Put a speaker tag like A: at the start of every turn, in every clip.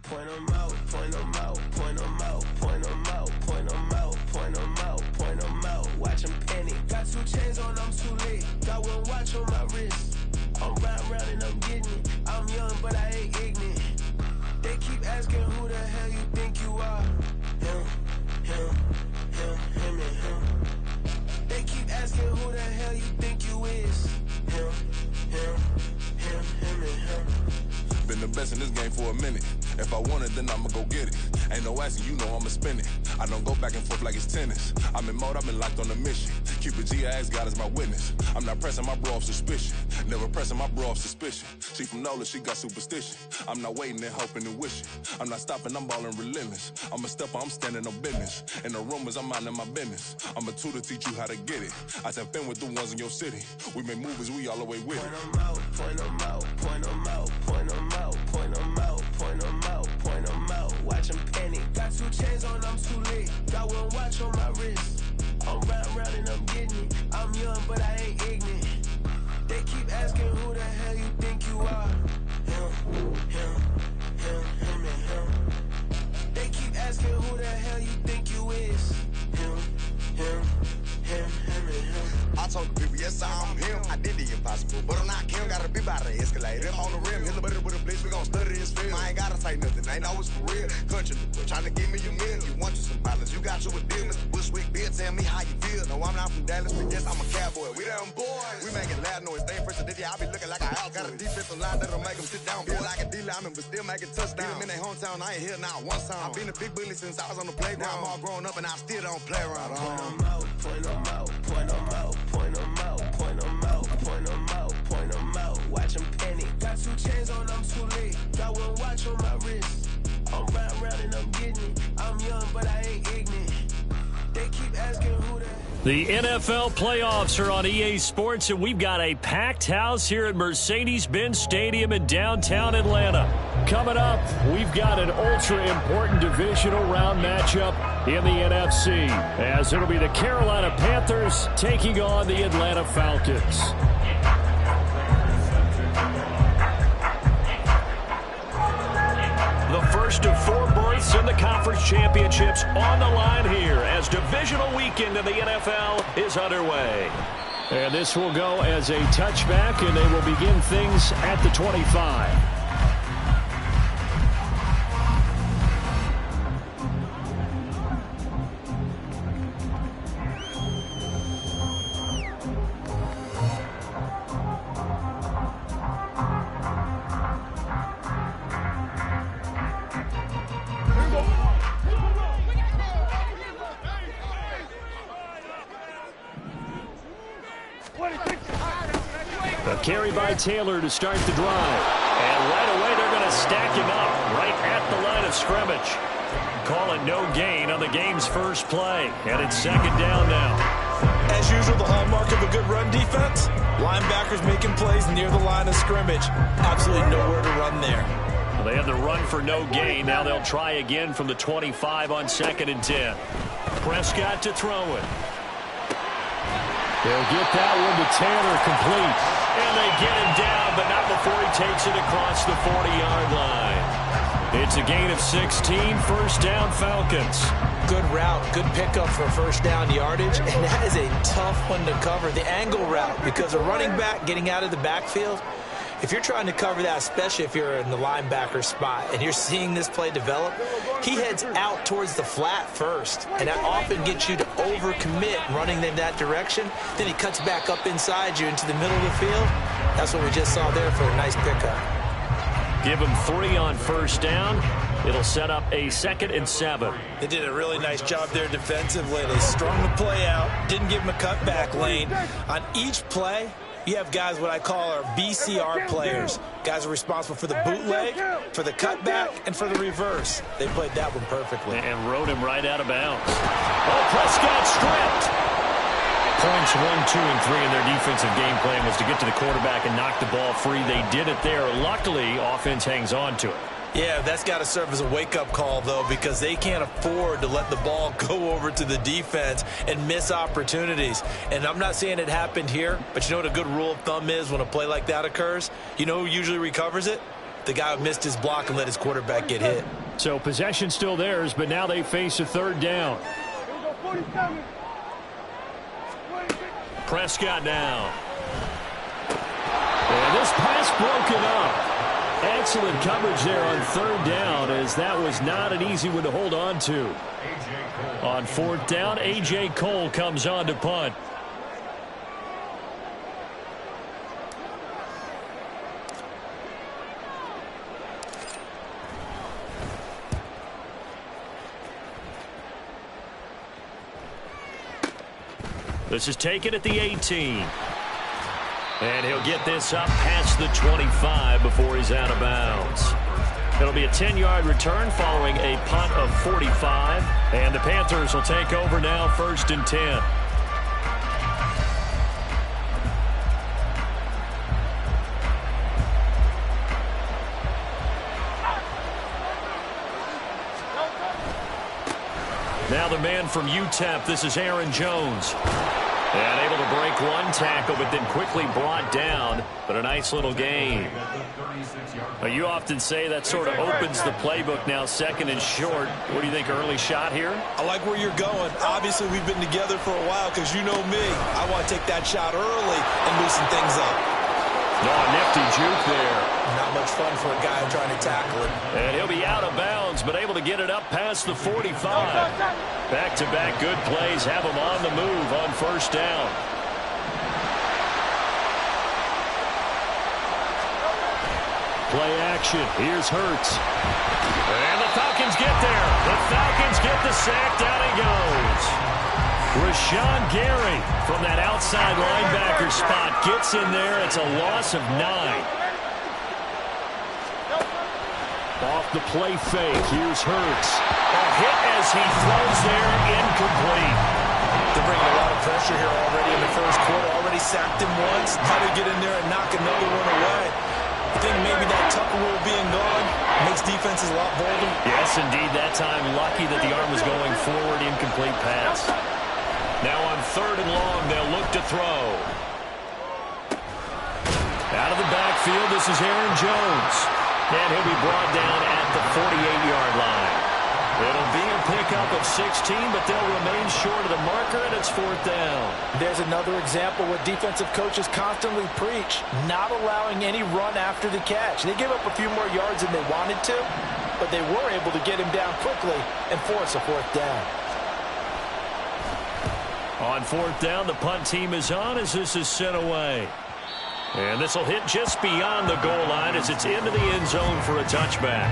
A: Point 'em out, point 'em out, point 'em out, point 'em out, point 'em out, point 'em out, point 'em out. Watch 'em panic. Got 2 chains on, I'm too late. Got 1 watch on my wrist. I'm riding round and I'm getting it. I'm young, but I ain't ignorant. They keep asking who the hell you think you are. Him, him, him, and him. They keep asking who the hell you think you is. Him, and him.
B: Been the best in this game for a minute. If I want it, then I'ma go get it. Ain't no asking, you know I'ma spin it. I don't go back and forth like it's tennis. I'm in mode, I've been locked on a mission. Cupid G, I ask God as my witness. I'm not pressing my bro off suspicion. Never pressing my bro off suspicion. She from NOLA, she got superstition. I'm not waiting and hoping and wishing. I'm not stopping, I'm balling relentless. I'm a stepper, I'm standing on business. In the rumors, I'm minding my business. I'm a tutor, teach you how to get it. I said, fin with the ones in your city. We make movies, we all the way with it.
A: Point 'em out, point 'em out, point 'em out, point 'em out, point 'em out, point 'em out, point 'em out. Watch 'em panic. Got 2 chains on, I'm too late. Got 1 watch on my wrist. I'm riding round and I'm getting it. I'm young, but I ain't ignorant. They keep asking who the hell you think you are. Him, and him. They keep asking who the hell you think you is. Him, and him.
C: I told the people, yes, I'm him. I did the impossible, but I'm not Kim. Gotta be by the escalator. I'm on the rim, hit a better with a blitz. We gon' study this film. I ain't gotta say nothing, ain't know it's for real. Country, trying to give me your meal. You want you some balance, you got you a deal. Mr. Bushwick, Bill, tell me how you feel. No, I'm not from Dallas, but yes, I'm a cowboy. We them boys. We making loud noise. They first did I be looking like a out. Got a defensive line that'll make them sit down. Feel like a D-lineman, but still making touchdowns. Them in their hometown, I ain't here now one time. I've been a big bully since I was on the playground. I'm all grown up and I still don't play around.
A: Point 'em out, point 'em out, point 'em out, point 'em out, point 'em out, point 'em out, point 'em out. Watch 'em panic. Got 2 chains on, I'm too late. Got 1 watch on my wrist. I'm riding round and I'm getting it. I'm young, but I ain't ignorant. They keep asking who
D: the NFL playoffs are on EA Sports, and we've got a packed house here at Mercedes-Benz Stadium in downtown Atlanta. Coming up, we've got an ultra-important divisional round matchup in the NFC, as it'll be the Carolina Panthers taking on the Atlanta Falcons. The first of 4 berths in the conference championships on the line here as divisional weekend in the NFL is underway. And this will go as a touchback, and they will begin things at the 25. A carry by Taylor to start the drive. And right away, they're going to stack him up right at the line of scrimmage. Call it no gain on the game's first play. And it's 2nd down now.
E: As usual, the hallmark of a good run defense, linebackers making plays near the line of scrimmage. Absolutely nowhere to run there.
D: Well, they had the run for no gain. Now they'll try again from the 25 on 2nd and 10. Prescott to throw it. They'll get that one to Taylor, complete. And they get him down, but not before he takes it across the 40-yard line. It's a gain of 16, 1st down Falcons.
E: Good route, good pickup for first down yardage, and that is a tough one to cover, the angle route, because a running back getting out of the backfield, if you're trying to cover that, especially if you're in the linebacker spot and you're seeing this play develop, he heads out towards the flat first, and that often gets you to overcommit running in that direction. Then he cuts back up inside you into the middle of the field. That's what we just saw there for a nice pickup.
D: Give him 3 on 1st down. It'll set up a 2nd and 7.
E: They did a really nice job there defensively. They strung the play out, didn't give him a cutback lane. On each play, you have guys what I call our BCR players. Guys are responsible for the bootleg, for the cutback, and for the reverse. They played that one perfectly.
D: And rode him right out of bounds. Oh, Prescott stripped. Points 1, 2, and 3 in their defensive game plan was to get to the quarterback and knock the ball free. They did it there. Luckily, offense hangs on to it.
E: Yeah, that's got to serve as a wake-up call, though, because they can't afford to let the ball go over to the defense and miss opportunities. And I'm not saying it happened here, but you know what a good rule of thumb is when a play like that occurs? You know who usually recovers it? The guy missed his block and let his quarterback get hit.
D: So possession still theirs, but now they face a third down. Prescott now. And this pass broken up. Excellent coverage there on third down, as that was not an easy one to hold on to. On fourth down, A.J. Cole comes on to punt. This is taken at the 18. And he'll get this up past the 25 before he's out of bounds. It'll be a 10-yard return following a punt of 45. And the Panthers will take over now, 1st and 10. Now the man from UTEP, this is Aaron Jones. And able to break one tackle, but then quickly brought down. But a nice little gain. You often say that sort of opens the playbook now, 2nd and short. What do you think, early shot here?
E: I like where you're going. Obviously, we've been together for a while because you know me. I want to take that shot early and loosen things up.
D: No, nifty juke there.
E: Not much fun for a guy trying to tackle it.
D: And he'll be out of bounds, but able to get it up past the 45. Back-to-back good plays have him on the move on 1st down. Play action. Here's Hurts. And the Falcons get there. The Falcons get the sack. Down he goes. Rashawn Gary from that outside linebacker spot gets in there. It's a loss of 9. Off the play fake. Here's Hurts. A hit as he throws there, incomplete.
E: They're bringing a lot of pressure here already in the first quarter. Already sacked him once. How to get in there and knock another one away. I think maybe that Tucker rule being gone makes defenses a lot bolder.
D: Yes, indeed. That time, lucky that the arm was going forward. Incomplete pass. Now on 3rd and long, they'll look to throw. Out of the backfield, this is Aaron Jones. And he'll be brought down at the 48-yard line. It'll be a pickup of 16, but they'll remain short of the marker, and it's 4th down.
E: There's another example what defensive coaches constantly preach, not allowing any run after the catch. They gave up a few more yards than they wanted to, but they were able to get him down quickly and force a 4th down.
D: On 4th down, the punt team is on as this is sent away. And this will hit just beyond the goal line as it's into the end zone for a touchback.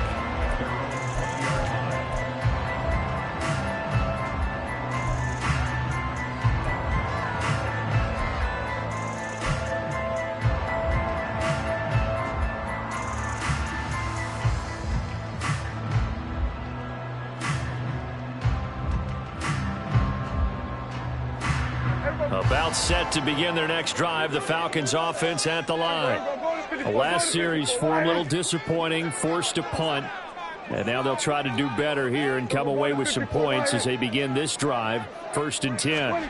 D: About set to begin their next drive. The Falcons offense at the line. The last series for a little disappointing, forced a punt. And now they'll try to do better here and come away with some points as they begin this drive. 1st and 10.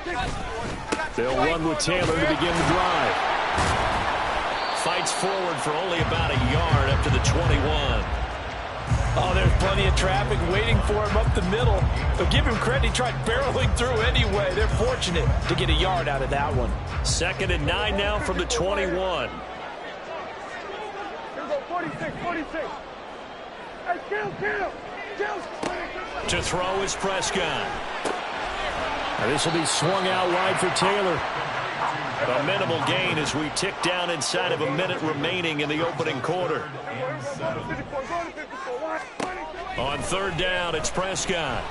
D: They'll run with Taylor to begin the drive. Fights forward for only about a yard up to the 21.
E: Oh, there's plenty of traffic waiting for him up the middle. But give him credit, he tried barreling through anyway. They're fortunate to get a yard out of that one.
D: 2nd and 9 now from the 21.
F: Here we go, 46. Hey, kill.
D: To throw is Prescott. Now this will be swung out wide for Taylor. A minimal gain as we tick down inside of a minute remaining in the opening quarter. On 3rd down, it's Prescott.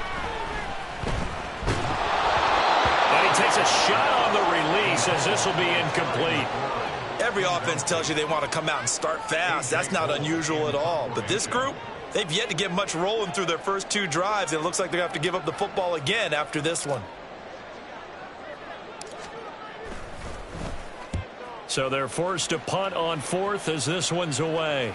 D: And he takes a shot on the release as this will be incomplete.
E: Every offense tells you they want to come out and start fast. That's not unusual at all. But this group, they've yet to get much rolling through their first 2 drives. It looks like they're going to have to give up the football again after this one.
D: So they're forced to punt on 4th as this one's away.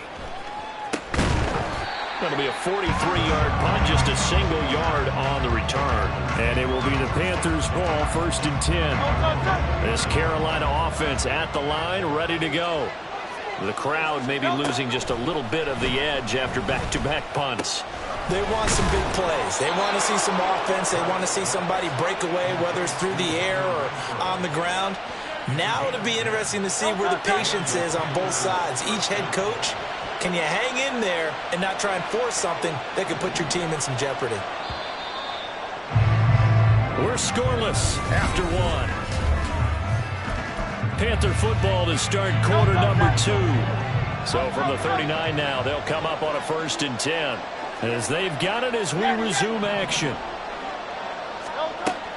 D: It'll be a 43-yard punt, just a single yard on the return. And it will be the Panthers' ball, 1st and 10. This Carolina offense at the line, ready to go. The crowd maybe losing just a little bit of the edge after back-to-back punts.
E: They want some big plays. They want to see some offense. They want to see somebody break away, whether it's through the air or on the ground. Now it'll be interesting to see where the patience is on both sides. Each head coach, can you hang in there and not try and force something that could put your team in some jeopardy?
D: We're scoreless after one. Panther football to start quarter number 2. So from the 39 now, they'll come up on a 1st and 10. As they've got it as we resume action.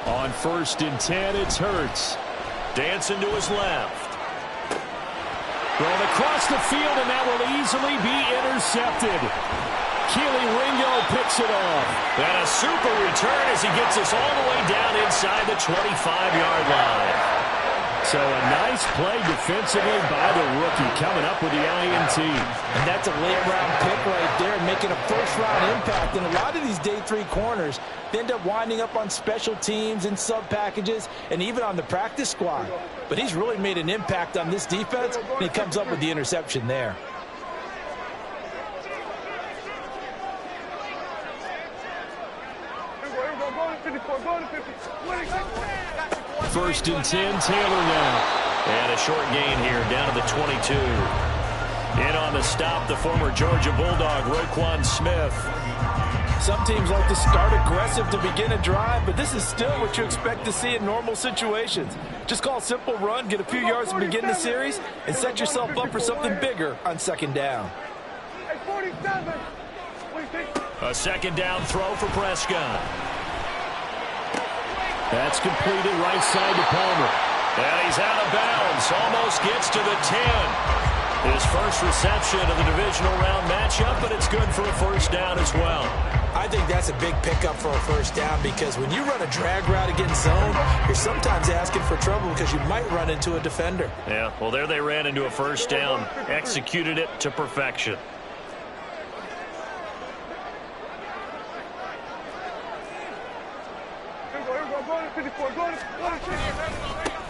D: On 1st and 10, it's Hurts. Dancing to his left. Thrown across the field, and that will easily be intercepted. Keely Ringo picks it off. And a super return as he gets us all the way down inside the 25-yard line. So a nice play defensively by the rookie coming up with the INT.
E: And that's a late-round pick right there, making a first-round impact. And a lot of these day 3 corners, they end up winding up on special teams and sub-packages and even on the practice squad. But he's really made an impact on this defense, and he comes up with the interception there.
D: First and 10, Taylor now. And a short gain here down to the 22. In on the stop, the former Georgia Bulldog, Roquan Smith.
E: Some teams like to start aggressive to begin a drive, but this is still what you expect to see in normal situations. Just call a simple run, get a few yards to begin the series, and set yourself up for something bigger on 2nd down.
D: A 2nd down throw for Prescott. That's completed right side to Palmer. And he's out of bounds. Almost gets to the 10. His first reception of the divisional round matchup, but it's good for a 1st down as well.
E: I think that's a big pickup for a 1st down because when you run a drag route against zone, you're sometimes asking for trouble because you might run into a defender.
D: Yeah, well, there they ran into a 1st down. Executed it to perfection.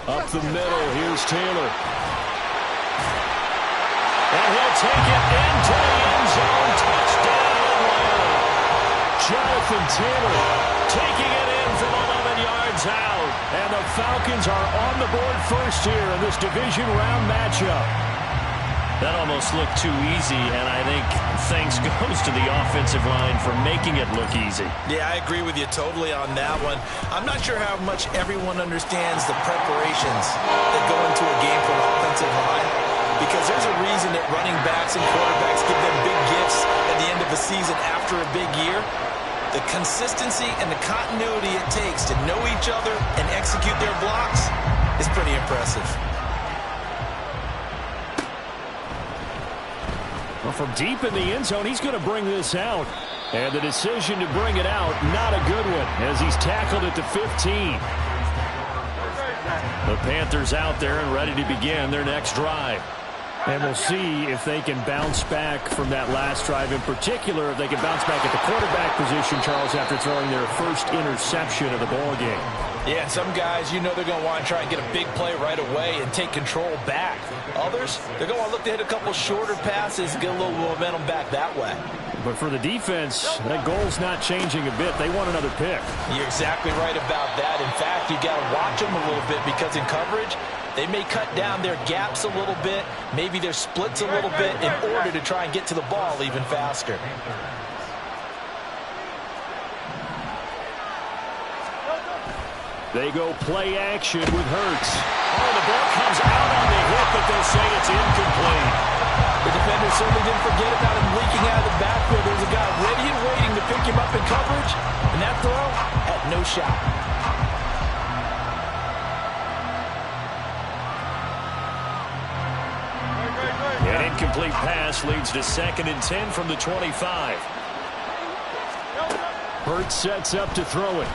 D: Up the middle, here's Taylor. And he'll take it into the end zone. Touchdown, Atlanta. Jonathan Taylor taking it in from 11 yards out. And the Falcons are on the board first here in this division round matchup. That almost looked too easy, and I think thanks goes to the offensive line for making it look easy.
E: Yeah, I agree with you totally on that one. I'm not sure how much everyone understands the preparations that go into a game for an offensive line, because there's a reason that running backs and quarterbacks give them big gifts at the end of the season after a big year. The consistency and the continuity it takes to know each other and execute their blocks is pretty impressive.
D: Well, from deep in the end zone, he's going to bring this out. And the decision to bring it out, not a good one, as he's tackled at the 15. The Panthers out there and ready to begin their next drive. And we'll see if they can bounce back from that last drive. In particular, if they can bounce back at the quarterback position, Charles, after throwing their first interception of the ball game.
E: Yeah, and some guys, you know they're going to want to try and get a big play right away and take control back. Others, they're going to want to look to hit a couple shorter passes and get a little momentum back that way.
D: But for the defense, that goal's not changing a bit. They want another pick.
E: You're exactly right about that. In fact, you got to watch them a little bit because in coverage, they may cut down their gaps a little bit, maybe their splits a little bit in order to try and get to the ball even faster.
D: They go play action with Hurts. Oh, the ball comes out on the hit, but they'll say it's incomplete.
E: The defender certainly didn't forget about him leaking out of the backfield. There's a guy ready and waiting to pick him up in coverage, and that throw had no shot.
D: An incomplete pass leads to 2nd and 10 from the 25. Hurts sets up to throw it.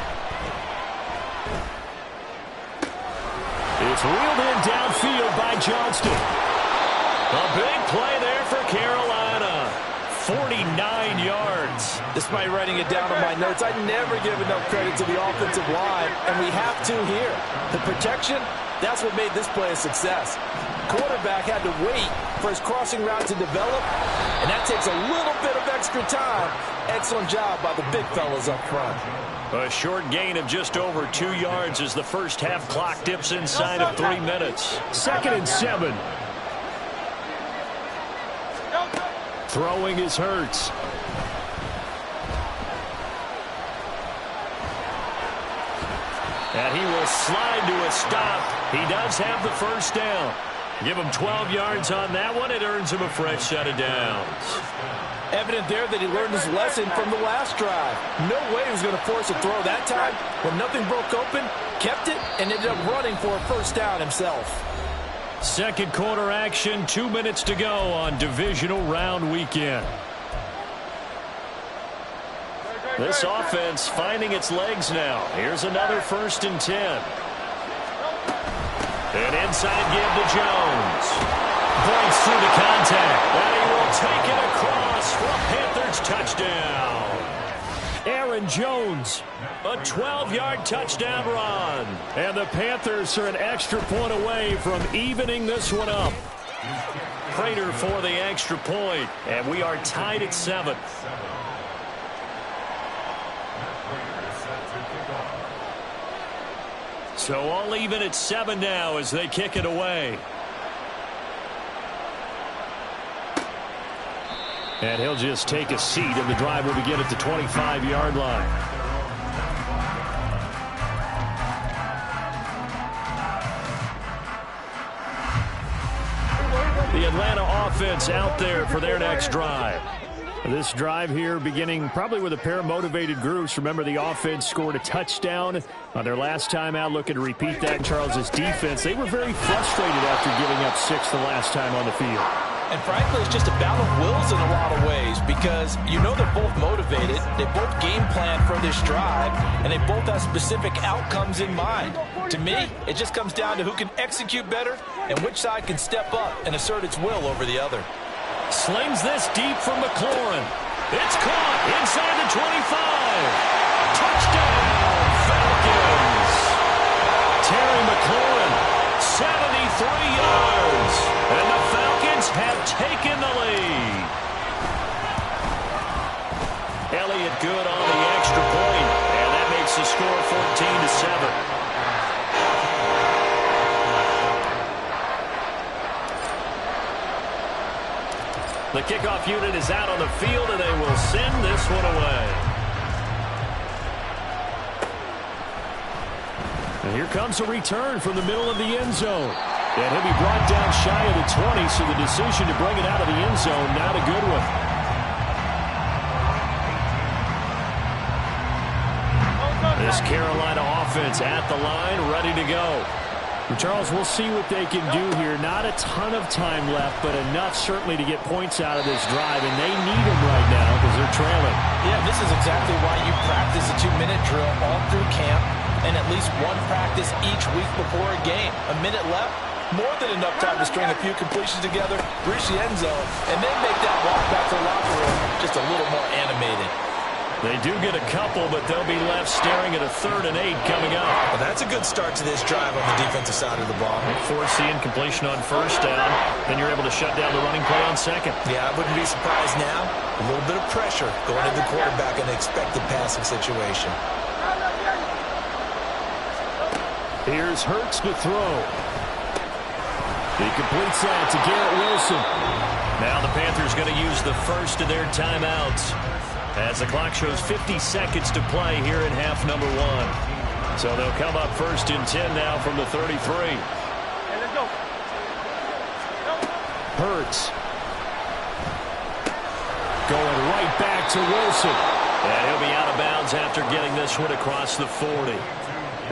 D: It's reeled in downfield by Johnston. A big play there for Carolina. 49 yards.
E: Despite writing it down on my notes, I never give enough credit to the offensive line, and we have to here. The protection, that's what made this play a success. quarterback had to wait for his crossing route to develop, and that takes a little bit of extra time. Excellent job by the big fellas up front.
D: A short gain of just over 2 yards as the first half clock dips inside of 3 minutes. 2nd and 7. Throwing is Hurts. And he will slide to a stop. He does have the first down. Give him 12 yards on that one. It earns him a fresh set of downs.
E: Evident there that he learned his lesson from the last drive. No way he was going to force a throw that time. When nothing broke open, kept it, and ended up running for a first down himself.
D: Second quarter action, 2 minutes to go on divisional round weekend. This offense finding its legs now. Here's another 1st and 10. An inside give to Jones. Breaks through the contact. And he will take it across for a Panthers touchdown. Aaron Jones, a 12-yard touchdown run. And the Panthers are an extra point away from evening this one up. Prater for the extra point. And we are tied at 7. So all even at 7 now as they kick it away. And he'll just take a seat, and the drive will begin at the 25-yard line. The Atlanta offense out there for their next drive. This drive here beginning probably with a pair of motivated groups. Remember, the offense scored a touchdown on their last time out. Looking to repeat that in Charles' defense. They were very frustrated after giving up 6 the last time on the field.
E: And frankly, it's just a battle of wills in a lot of ways because you know they're both motivated. They both game plan for this drive, and they both have specific outcomes in mind. To me, it just comes down to who can execute better and which side can step up and assert its will over the other.
D: Slings this deep from McLaurin. It's caught inside the 25. Touchdown, Falcons. Terry McLaurin, 73 yards. And the Falcons have taken the lead. Elliott good on the extra point. And that makes the score 14-7. The kickoff unit is out on the field, and they will send this one away. And here comes a return from the middle of the end zone. And he'll be brought down shy of the 20, so the decision to bring it out of the end zone, not a good one. This Carolina offense at the line, ready to go. Charles, we'll see what they can do here. Not a ton of time left, but enough certainly to get points out of this drive, and they need them right now because they're trailing.
E: Yeah, this is exactly why you practice a 2-minute drill all through camp and at least one practice each week before a game. A minute left, more than enough time to string a few completions together, reach the end zone, and then make that walk back to the locker room just a little more animated.
D: They do get a couple, but they'll be left staring at a 3rd and 8 coming up.
E: Well, that's a good start to this drive on the defensive side of the ball.
D: Force the incompletion on 1st down. Then you're able to shut down the running play on 2nd.
E: Yeah, I wouldn't be surprised now. A little bit of pressure going to the quarterback in an expected passing situation.
D: Here's Hurts to throw. He completes that to Garrett Wilson. Now the Panthers going to use the first of their timeouts, as the clock shows 50 seconds to play here in half number 1. So they'll come up 1st and 10 now from the 33. Hurts. Going right back to Wilson. And he'll be out of bounds after getting this one across the 40.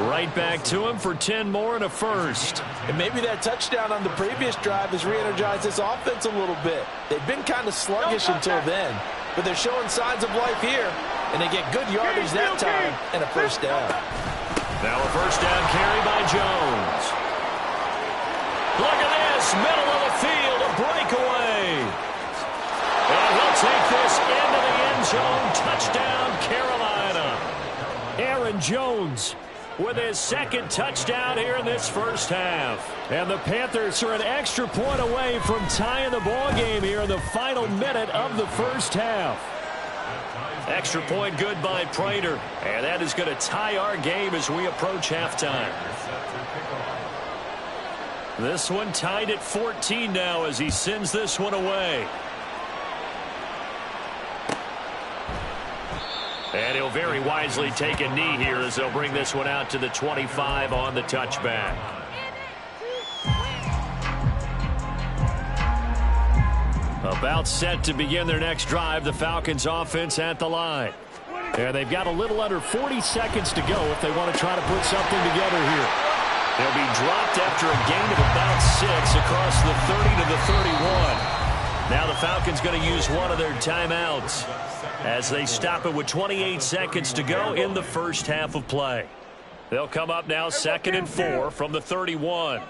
D: Right back to him for 10 more and a first.
E: And maybe that touchdown on the previous drive has re-energized this offense a little bit. They've been kind of sluggish until then, but they're showing signs of life here, and they get good yardage that time and a first down.
D: Now a first down carry by Jones. Look at this, middle of the field, a breakaway. And he'll take this into the end zone. Touchdown, Carolina. Aaron Jones, with his second touchdown here in this first half. And the Panthers are an extra point away from tying the ball game here in the final minute of the first half. Extra point good by Prater. And that is going to tie our game as we approach halftime. This one tied at 14 now as he sends this one away. And he'll very wisely take a knee here as they'll bring this one out to the 25 on the touchback. About set to begin their next drive, the Falcons offense at the line. And they've got a little under 40 seconds to go if they want to try to put something together here. They'll be dropped after a gain of about 6 across the 30 to the 31. Now the Falcons going to use one of their timeouts as they stop it with 28 seconds to go in the first half of play. They'll come up now 2nd and 4 from the 31.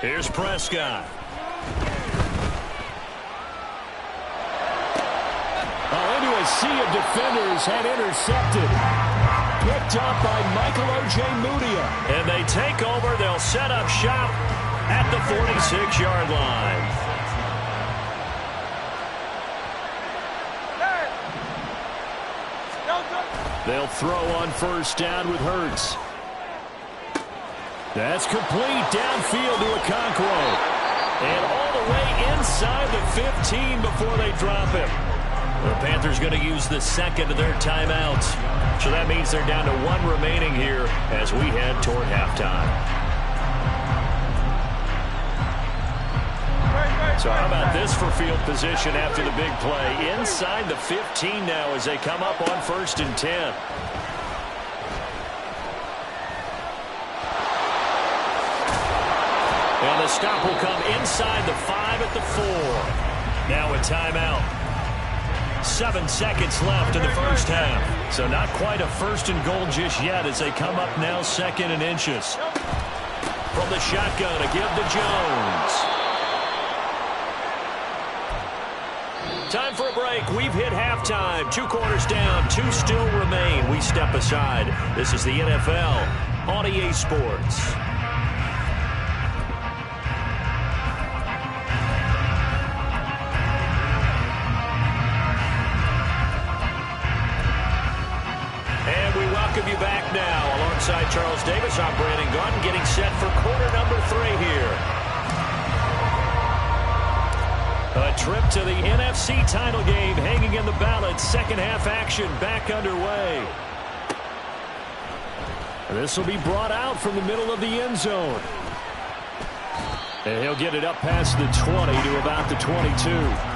D: Here's Prescott. Into a sea of defenders and intercepted. Picked up by Michael Ojemudia. And they take over. They'll set up shop at the 46-yard line. They'll throw on first down with Hurts. That's complete downfield to Okonkwo. And all the way inside the 15 before they drop him. The Panthers going to use the second of their timeouts. So that means they're down to 1 remaining here as we head toward halftime. So how about this for field position after the big play? Inside the 15 now as they come up on 1st and 10. And the stop will come inside the 5 at the 4. Now a timeout. 7 seconds left in the first half. So not quite a 1st and goal just yet as they come up now 2nd and inches. From the shotgun to give to Jones. Time for a break. We've hit halftime. 2 quarters down. 2 still remain. We step aside. This is the NFL on EA Sports. Welcome you back now. Alongside Charles Davis, I'm Brandon Gunn, getting set for quarter number 3 here. A trip to the NFC title game hanging in the balance. Second half action back underway. This will be brought out from the middle of the end zone. And he'll get it up past the 20 to about the 22.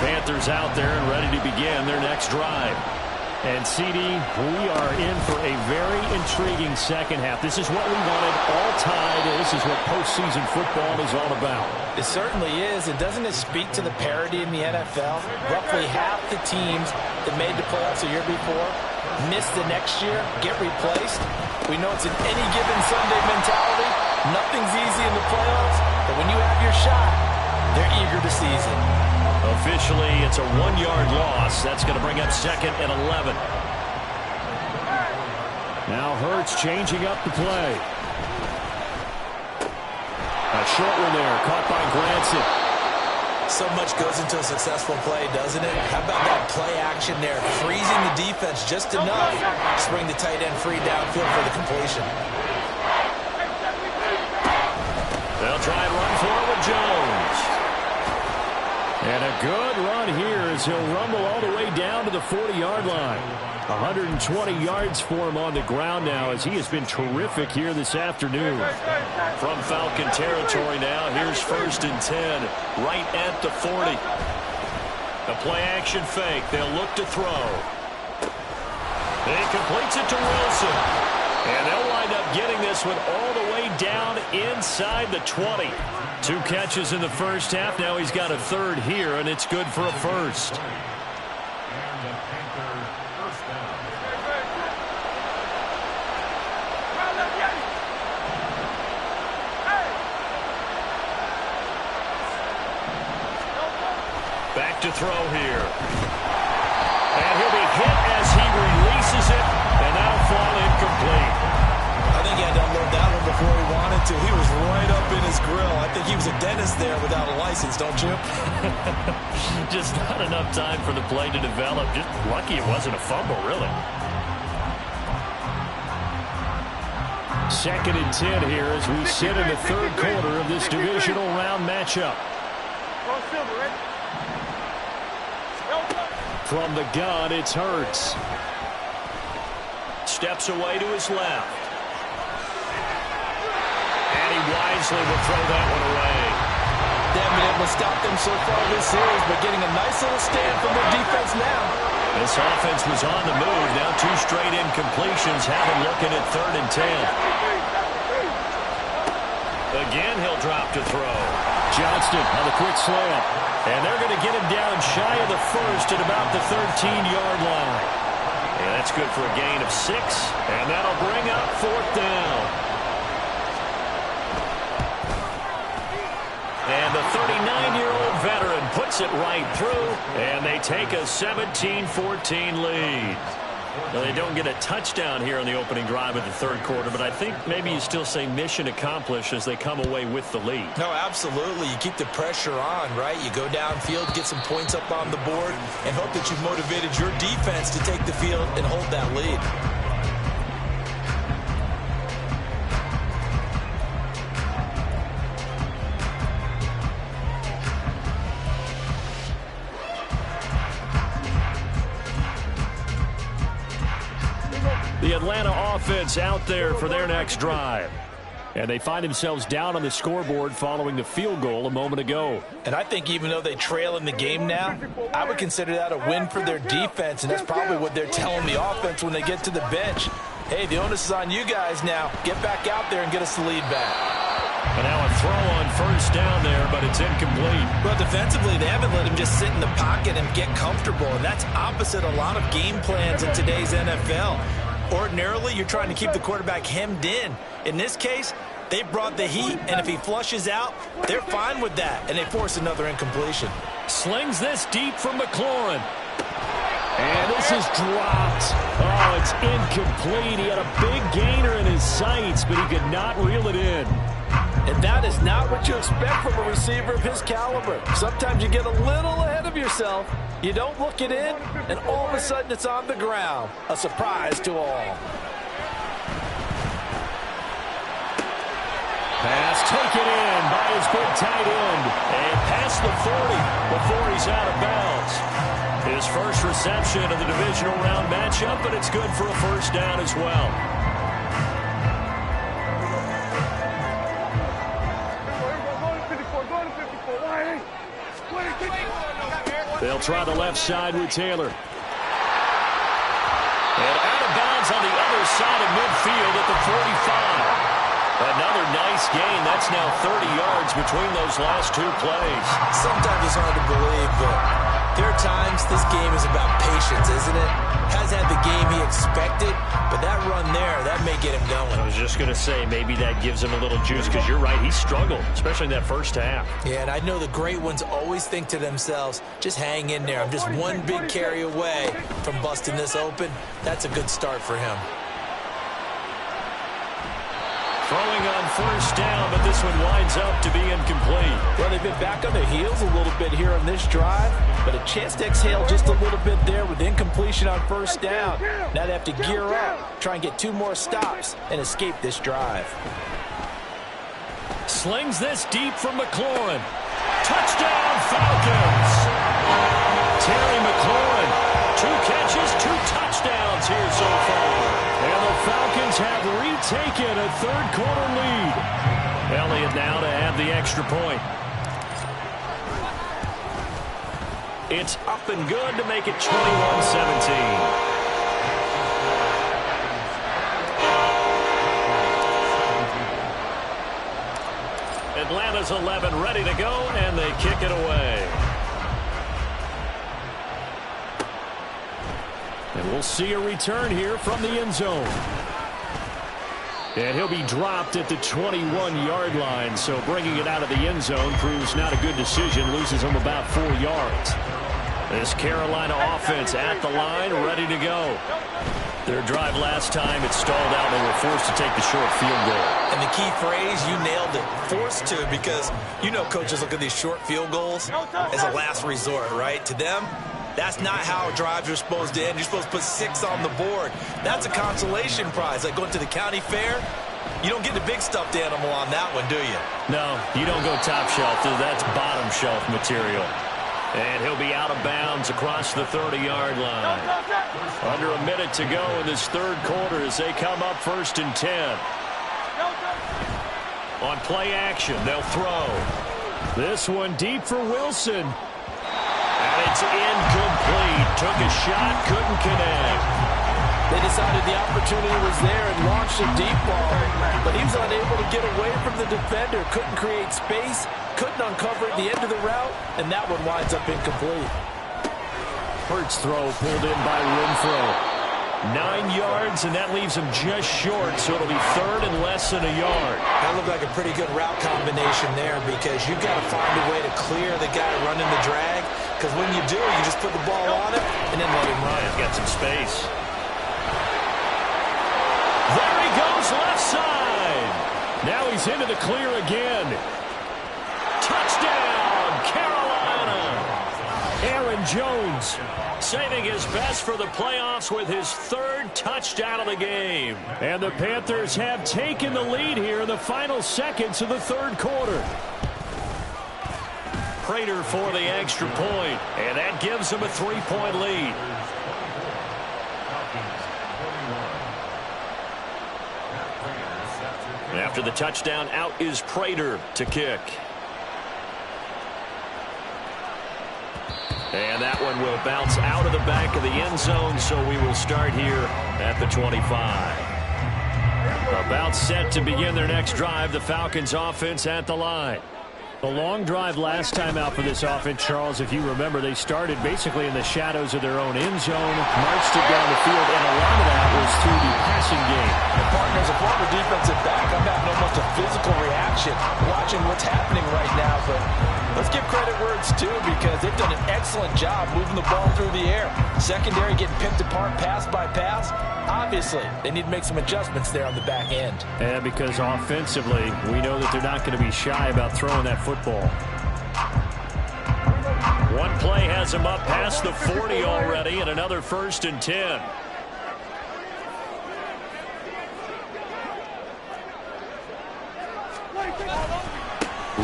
D: Panthers out there and ready to begin their next drive. And, CD, we are in for a very intriguing second half. This is what we wanted, all tied. This is what postseason football is all about.
E: It certainly is. And doesn't it speak to the parity in the NFL? Roughly half the teams that made the playoffs a year before miss the next year, get replaced. We know it's an any given Sunday mentality. Nothing's easy in the playoffs. But when you have your shot, they're eager to seize it.
D: Officially, it's a 1-yard loss. That's going to bring up 2nd and 11. Now Hurts changing up the play. A short one there, caught by Granson.
E: So much goes into a successful play, doesn't it? How about that play action there? Freezing the defense just enough to bring the tight end free downfield for the completion.
D: They'll try and run for it with Jones. And a good run here as he'll rumble all the way down to the 40-yard line. 120 yards for him on the ground now as he has been terrific here this afternoon. From Falcon territory now, here's 1st and 10, right at the 40. A play-action fake. They'll look to throw. He completes it to Wilson. And they'll wind up getting this one all the way down inside the 20. 2 catches in the first half. Now he's got a 3rd here, and it's good for a 1st. to throw here. And he'll be hit as he releases it, and that'll fall incomplete.
E: I think he had to unload that one before he wanted to. He was right up in his grill. I think he was a dentist there without a license, don't you?
D: Just not enough time for the play to develop. Just lucky it wasn't a fumble, really. 2nd and 10 here as we sit in the third quarter of this divisional round matchup. From the gun, it's Hurts. Steps away to his left. And he wisely will throw that one away.
E: They haven't been able to stop them so far this series, but getting a nice little stand from their defense now.
D: This offense was on the move. Now 2 straight incompletions have him looking at 3rd and 10. Again, he'll drop to throw. Johnston on the quick slant. And they're going to get him down shy of the first at about the 13-yard line. And that's good for a gain of 6. And that'll bring up 4th down. And the 39-year-old veteran puts it right through, and they take a 17-14 lead. Well, they don't get a touchdown here on the opening drive of the third quarter, but I think maybe you still say mission accomplished as they come away with the lead.
E: No, absolutely. You keep the pressure on, right? You go downfield, get some points up on the board, and hope that you've motivated your defense to take the field and hold that lead.
D: The Atlanta offense out there for their next drive. And they find themselves down on the scoreboard following the field goal a moment ago.
E: And I think even though they trail in the game now, I would consider that a win for their defense, and that's probably what they're telling the offense when they get to the bench. Hey, the onus is on you guys now. Get back out there and get us the lead back.
D: And now a throw on first down there, but it's incomplete.
E: Well, defensively, they haven't let him just sit in the pocket and get comfortable, and that's opposite a lot of game plans in today's NFL. Ordinarily, you're trying to keep the quarterback hemmed in. In this case, they brought the heat, and if he flushes out, they're fine with that, and they force another incompletion.
D: Slings this deep from McLaurin. And this is dropped. Oh, it's incomplete. He had a big gainer in his sights, but he could not reel it in.
E: And that is not what you expect from a receiver of his caliber. Sometimes you get a little ahead of yourself. You don't look it in, and all of a sudden it's on the ground. A surprise to all.
D: Pass taken in by his big tight end. And past the 40 before he's out of bounds. His first reception of the divisional round matchup, but it's good for a first down as well. They'll try the left side with Taylor. And out of bounds on the other side of midfield at the 45. Another nice gain. That's now 30 yards between those last 2 plays.
E: Sometimes it's hard to believe, but there are times this game is about patience, isn't it? Has had the game he expected, but that run there, that may get him going.
D: I was just going to say, maybe that gives him a little juice, because you're right, he struggled, especially in that first half.
E: Yeah, and I know the great ones always think to themselves, just hang in there. I'm just one big carry away from busting this open. That's a good start for him.
D: Throwing on first down, but this one winds up to be incomplete.
E: Well, they've been back on their heels a little bit here on this drive, but a chance to exhale just a little bit there with incompletion on first down. Now they have to gear up, try and get 2 more stops, and escape this drive.
D: Slings this deep from McLaurin. Touchdown, Falcons! Terry McLaurin, 2 catches, 2 touchdowns here so far. And the Falcons have retaken a third-quarter lead. Elliott now to add the extra point. It's up and good to make it 21-17. Atlanta's 11 ready to go, and they kick it away. And we'll see a return here from the end zone. And he'll be dropped at the 21-yard line, so bringing it out of the end zone proves not a good decision, loses him about 4 yards. This Carolina offense at the line, ready to go. Their drive last time, it stalled out, and they were forced to take the short field goal.
E: And the key phrase, you nailed it, forced to, because you know coaches look at these short field goals as a last resort, right? To them, that's not how drives are supposed to end. You're supposed to put 6 on the board. That's a consolation prize, like going to the county fair. You don't get the big stuffed animal on that one, do you?
D: No, you don't go top shelf. That's bottom shelf material. And he'll be out of bounds across the 30-yard line. Under a minute to go in this third quarter as they come up 1st and 10. On play action, they'll throw. This one deep for Wilson. And it's incomplete. Took a shot, couldn't connect.
E: They decided the opportunity was there and launched a deep ball, but he was unable to get away from the defender, couldn't create space, couldn't uncover at the end of the route, and that one winds up incomplete.
D: Hurts throw pulled in by Renfro. 9 yards, and that leaves him just short, so it'll be 3rd and less than a yard.
E: That looked like a pretty good route combination there, because you've got to find a way to clear the guy running the drag, because when you do, you just put the ball on it and then let him run.
D: He's got some space. There he goes, left side. Now he's into the clear again. Touchdown, Carolina. Aaron Jones saving his best for the playoffs with his 3rd touchdown of the game. And the Panthers have taken the lead here in the final seconds of the 3rd quarter. Prater for the extra point, and that gives them a 3-point lead. After the touchdown, out is Prater to kick. And that one will bounce out of the back of the end zone, so we will start here at the 25. About set to begin their next drive, the Falcons offense at the line. The long drive last time out for this offense, Charles, if you remember, they started basically in the shadows of their own end zone, marched it down the field, and a lot of that was through the passing game.
E: And partners, a former defensive back, I'm having almost a physical reaction watching what's happening right now, but let's give credit where it's due, because they've done an excellent job moving the ball through the air. Secondary getting picked apart pass by pass. Obviously, they need to make some adjustments there on the back end.
D: And because offensively, we know that they're not going to be shy about throwing that football. One play has him up past the 40 already, and another 1st and 10.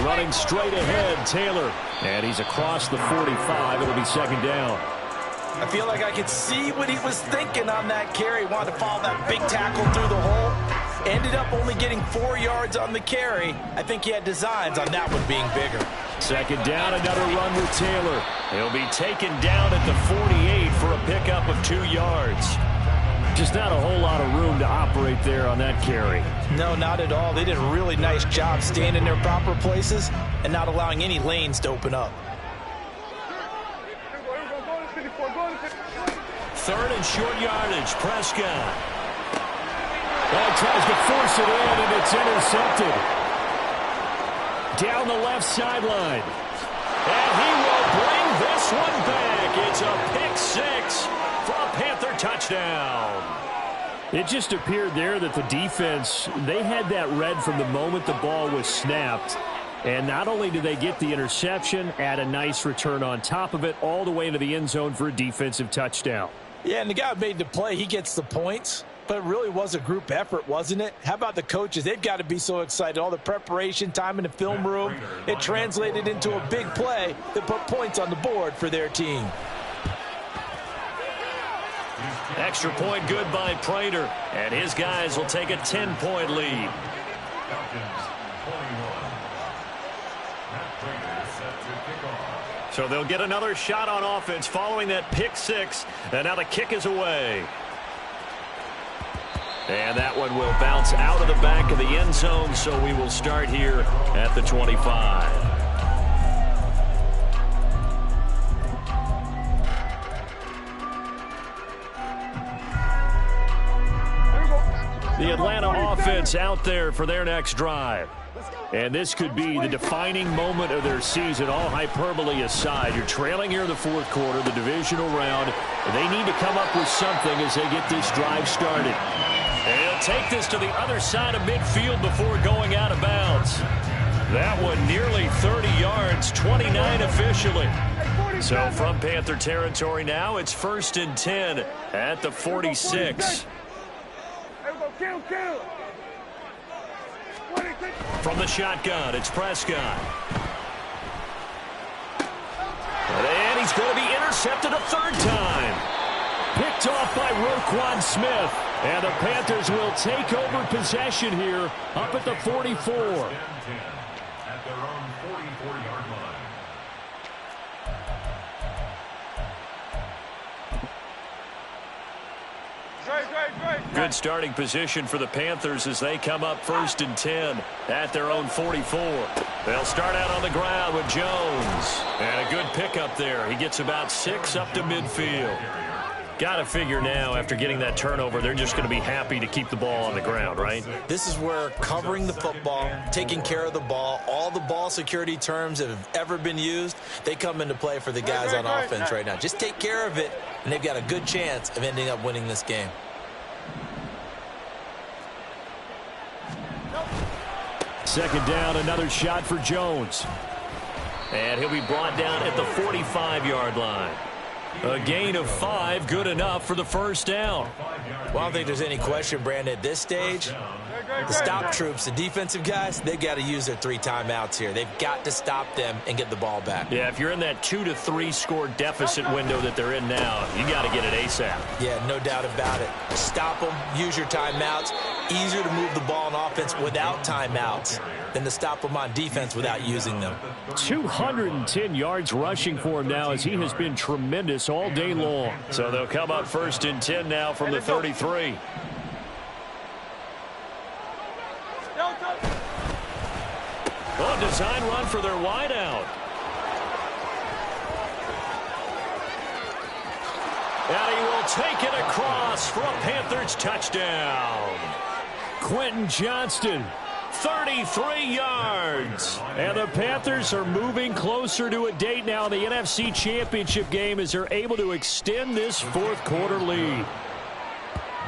D: Running straight ahead, Taylor. And he's across the 45. It'll be 2nd down.
E: I feel like I could see what he was thinking on that carry. Wanted to follow that big tackle through the hole. Ended up only getting 4 yards on the carry. I think he had designs on that one being bigger.
D: 2nd down, another run with Taylor. He'll be taken down at the 48 for a pickup of 2 yards. Just not a whole lot of room to operate there on that carry.
E: No, not at all. They did a really nice job staying in their proper places and not allowing any lanes to open up.
D: 3rd and short yardage, Prescott. Well, tries to force it in, and it's intercepted. Down the left sideline. And he will bring this one back. It's a pick 6 for a Panther touchdown. It just appeared there that the defense, they had that read from the moment the ball was snapped. And not only did they get the interception, add a nice return on top of it, all the way into the end zone for a defensive touchdown.
E: Yeah, and the guy made the play. He gets the points. But it really was a group effort, wasn't it? How about the coaches? They've got to be so excited. All the preparation, time in the film room, it translated into a big play that put points on the board for their team.
D: Extra point good by Prater. And his guys will take a 10-point lead. So they'll get another shot on offense following that pick 6. And now the kick is away. And that one will bounce out of the back of the end zone, so we will start here at the 25. The Atlanta offense out there for their next drive. And this could be the defining moment of their season, all hyperbole aside. You're trailing here in the fourth quarter, the divisional round, and they need to come up with something as they get this drive started. And he'll take this to the other side of midfield before going out of bounds. That one nearly 30 yards, 29 officially. So from Panther territory now, it's 1st and 10 at the 46. From the shotgun, it's Prescott. And he's going to be intercepted a third time. Picked off by Roquan Smith. And the Panthers will take over possession here up at the 44.
G: At their own 44-yard line.
D: Good starting position for the Panthers as they come up 1st and 10 at their own 44. They'll start out on the ground with Jones. And a good pickup there. He gets about 6 up to midfield. Got to figure now, after getting that turnover, they're just going to be happy to keep the ball on the ground, right?
E: This is where covering the football, taking care of the ball, all the ball security terms that have ever been used, they come into play for the guys on offense right now. Just take care of it, and they've got a good chance of ending up winning this game.
D: Second down, another shot for Jones. And he'll be brought down at the 45-yard line. A gain of 5, good enough for the first down.
E: Well, I don't think there's any question, Brandon, at this stage, the stop troops, the defensive guys, they've got to use their 3 timeouts here. They've got to stop them and get the ball back.
D: Yeah, if you're in that 2 to 3 score deficit window that they're in now, you got to get it ASAP.
E: Yeah, no doubt about it. Stop them, use your timeouts. Easier to move the ball on offense without timeouts than to stop them on defense without using them.
D: 210 yards rushing for him now as he has been tremendous all day long. So they'll come up 1st and 10 now from the 33. Oh, design run for their wideout. And he will take it across for a Panthers touchdown. Quentin Johnston, 33 yards. And the Panthers are moving closer to a date now in the NFC Championship game as they're able to extend this fourth quarter lead.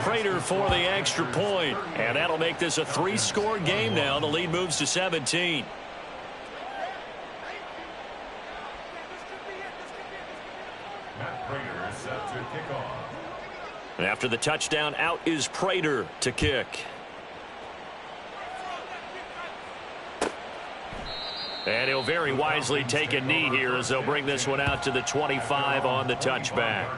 D: Prater for the extra point. And that'll make this a 3-score game now. The lead moves to 17.
G: Matt Prater is set to kick off.
D: And after the touchdown, out is Prater to kick. And he'll very wisely take a knee here as they'll bring this one out to the 25 on the touchback.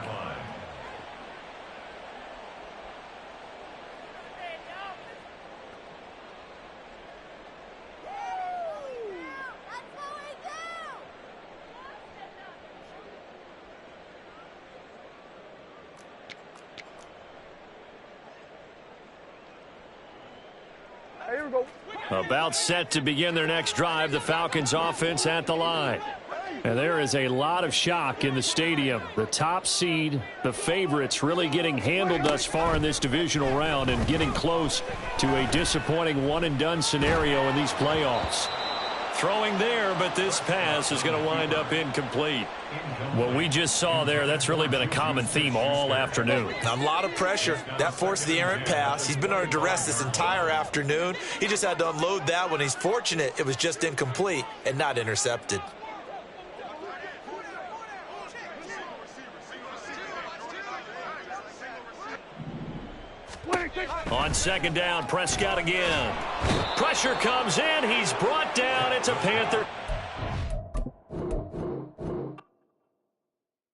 F: Here we go.
D: About set to begin their next drive, the Falcons offense at the line. And there is a lot of shock in the stadium. The top seed, the favorites, really getting handled thus far in this divisional round and getting close to a disappointing one-and-done scenario in these playoffs. Throwing there, but this pass is going to wind up incomplete. What we just saw there, that's really been a common theme all afternoon.
E: A lot of pressure. That forced the errant pass. He's been under duress this entire afternoon. He just had to unload that one. He's fortunate it was just incomplete and not intercepted.
D: On second down, Prescott again. Pressure comes in. He's brought down. It's a Panther.